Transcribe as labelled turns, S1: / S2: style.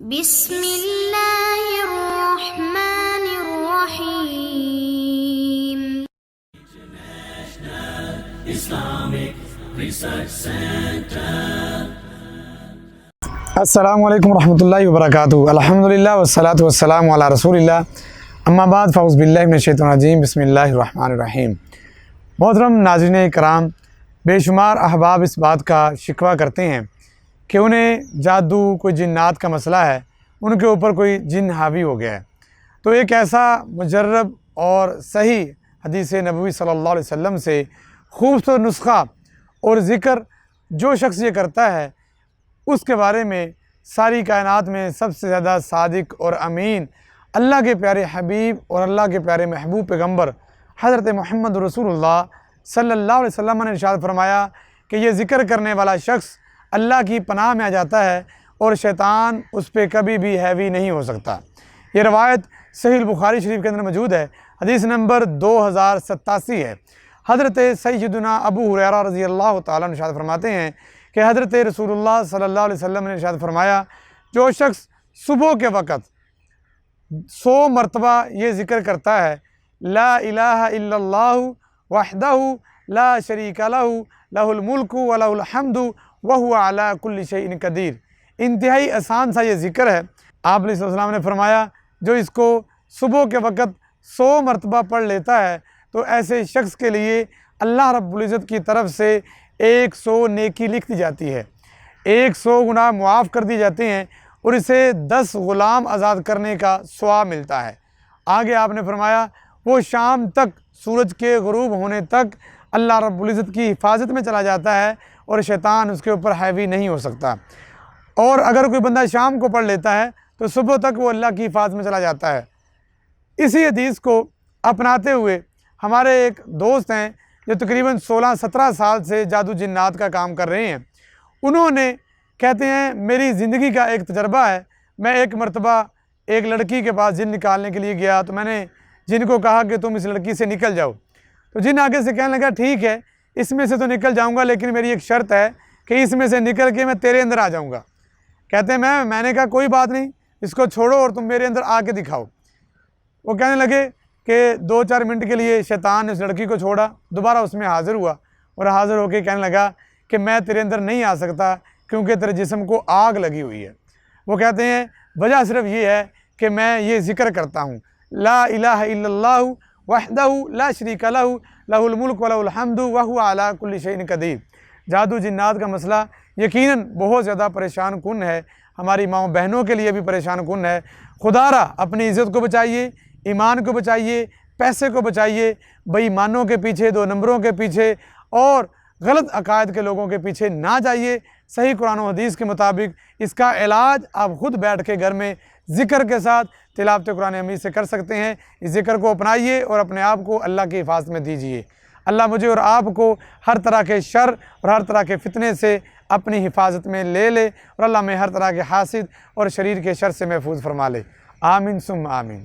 S1: بسم اللہ الرحمن الرحیم۔
S2: السلام علیکم ورحمۃ اللہ وبرکاتہ۔ الحمدللہ والصلاۃ والسلام علی رسول اللہ، اما بعد فاعوذ باللہ من الشیطان الرجیم، بسم اللہ الرحمن الرحیم۔ محترم ناظرین کرام، بے شمار احباب اس بات کا شکوہ کرتے ہیں کہ انہیں جادو، کوئی جنات کا مسئلہ ہے، ان کے اوپر کوئی جن حاوی ہو گیا ہے۔ تو ایک ایسا مجرب اور صحیح حدیث نبوی صلی اللہ علیہ وسلم سے خوبصورت نسخہ اور ذکر جو شخص یہ کرتا ہے، اس کے بارے میں ساری کائنات میں سب سے زیادہ صادق اور امین اللہ کے پیارے حبیب اور اللہ کے پیارے محبوب پیغمبر حضرت محمد رسول اللہ صلی اللہ علیہ وسلم نے ارشاد فرمایا کہ یہ ذکر کرنے والا شخص اللہ کی پناہ میں آ جاتا ہے اور شیطان اس پہ کبھی بھی حاوی نہیں ہو سکتا۔ یہ روایت صحیح البخاری شریف کے اندر موجود ہے، حدیث نمبر 2087 ہے۔ حضرت سیدنا ابو ہریرہ رضی اللہ تعالیٰ عنہ ارشاد فرماتے ہیں کہ حضرت رسول اللہ صلی اللہ علیہ وسلم نے ارشاد فرمایا، جو شخص صبح کے وقت 100 مرتبہ یہ ذکر کرتا ہے، لا الہ الا اللہ وحدہ لا شریک لہ لہ الملک ولہ الحمد وہو علی کل شیء قدیر۔ انتہائی آسان سا یہ ذکر ہے۔ آپ علیہ السلام نے فرمایا، جو اس کو صبح کے وقت 100 مرتبہ پڑھ لیتا ہے تو ایسے شخص کے لیے اللہ رب العزت کی طرف سے 100 نیکی لکھ دی جاتی ہے، 100 گناہ معاف کر دی جاتے ہیں اور اسے 10 غلام آزاد کرنے کا ثواب ملتا ہے۔ آگے آپ نے فرمایا، وہ شام تک، سورج کے غروب ہونے تک اللہ رب العزت کی حفاظت میں چلا جاتا ہے اور شیطان اس کے اوپر حاوی نہیں ہو سکتا۔ اور اگر کوئی بندہ شام کو پڑھ لیتا ہے تو صبح تک وہ اللہ کی حفاظت میں چلا جاتا ہے۔ اسی حدیث کو اپناتے ہوئے ہمارے ایک دوست ہیں جو تقریباً 16-17 سال سے جادو جنات کا کام کر رہے ہیں، انہوں نے کہتے ہیں، میری زندگی کا ایک تجربہ ہے، میں ایک مرتبہ ایک لڑکی کے پاس جن نکالنے کے لیے گیا تو میں نے جن کو کہا کہ تم اس لڑکی سے نکل جاؤ، تو جن آگے سے کہنے لگا، ٹھیک ہے اس میں سے تو نکل جاؤں گا، لیکن میری ایک شرط ہے کہ اس میں سے نکل کے میں تیرے اندر آ جاؤں گا۔ کہتے ہیں میں نے کہا کوئی بات نہیں، اس کو چھوڑو اور تم میرے اندر آ کے دکھاؤ۔ وہ کہنے لگے کہ 2-4 منٹ کے لیے شیطان نے اس لڑکی کو چھوڑا، دوبارہ اس میں حاضر ہوا اور حاضر ہو کے کہنے لگا کہ میں تیرے اندر نہیں آ سکتا کیونکہ تیرے جسم کو آگ لگی ہوئی ہے۔ وہ کہتے ہیں وجہ صرف یہ ہے کہ میں یہ ذکر کرتا ہوں، لا الہ الا اللہ وحدہ لا شریک لہ لہ الملک ولہ الحمد وہو علی کل شیء قدیر۔ جادو جنات کا مسئلہ یقیناً بہت زیادہ پریشان کن ہے، ہماری ماؤں بہنوں کے لیے بھی پریشان کن ہے۔ خدا را اپنی عزت کو بچائیے، ایمان کو بچائیے، پیسے کو بچائیے، بے ایمانوں کے پیچھے، 2 نمبروں کے پیچھے اور غلط عقائد کے لوگوں کے پیچھے نہ جائیے۔ صحیح قرآن و حدیث کے مطابق اس کا علاج آپ خود بیٹھ کے گھر میں ذکر کے ساتھ تلاوت قرآن حمید سے کر سکتے ہیں۔ اس ذکر کو اپنائیے اور اپنے آپ کو اللہ کی حفاظت میں دیجیے۔ اللہ مجھے اور آپ کو ہر طرح کے شر اور ہر طرح کے فتنے سے اپنی حفاظت میں لے لے اور اللہ میں ہر طرح کے حاسد اور شریر کے شر سے محفوظ فرما لے۔ آمین ثم آمین۔